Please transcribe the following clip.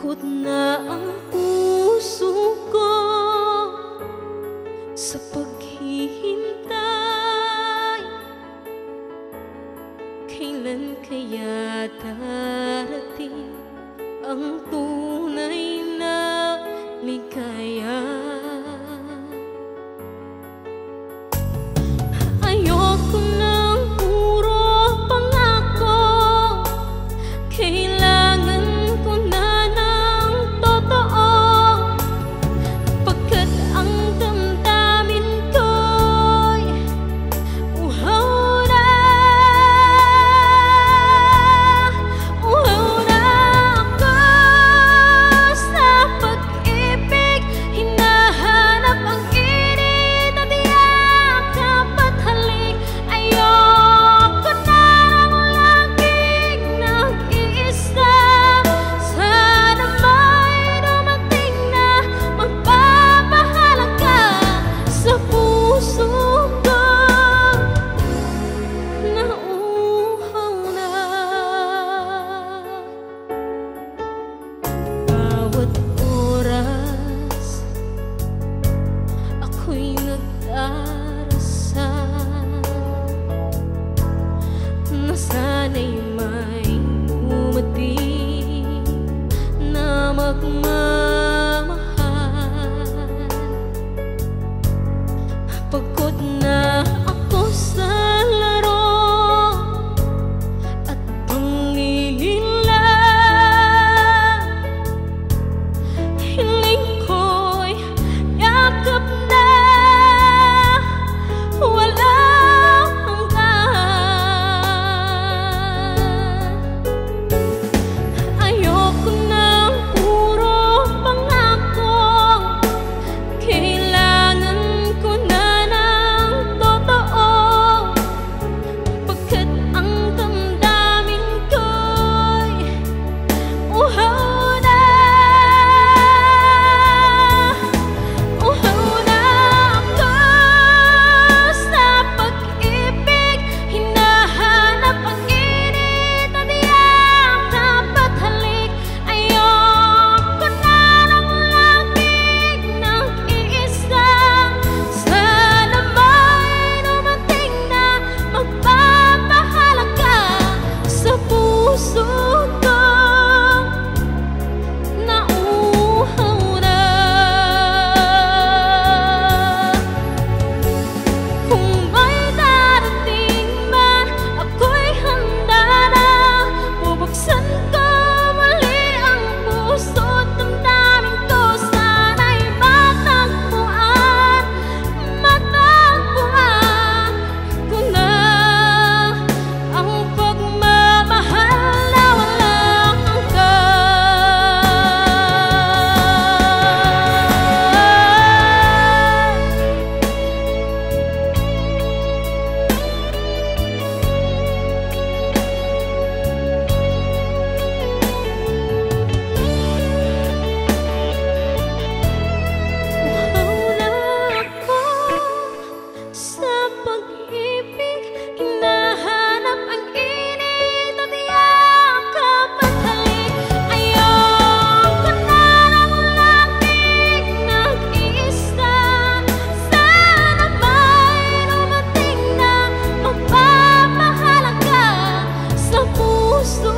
Pagod na ang puso ko sa paghihintay. Kailan kaya darating ang tunay na ligaya? Ayoko ng puro pangako, kailangan ko na ng totoo. Pagkat ang damdamin ko'y uhaw na ako sa pag-ibig. Hinahanap ang init at yakap at halik. Ayoko na ng laging nag-iisa. Sana may dumating na magpapahalaga sa puso ko na uhaw na. Bawat oras ako'y nagdarasal na sana'y may dumating na magmamahal. Pagod na ako sa laro at panglilinlang. Hiling ko'y yakap na walang hanggan. Ayoko ng puro pangako, kailangan ko na ng totoo. Pagkat ang damdamin ko'y uhaw na ako sa pag-ibig. Hinahanap ang init at yakap at halik. Ayoko na ng laging nag-iisa. Sana may dumating na magpapahalaga sa puso ko na uhaw na. Kung may darating man, ako'y handa na. Bubuksan ko muli ang puso't damdamin ko. Sana'y matagpuan ko na ang pagmamahal na walang uhaw na ako sa pag-ibig. Hinahanap ang init at yakap at halik. Ayoko na ng laging nag-iisa. Sana may dumating na magpapahalaga sa puso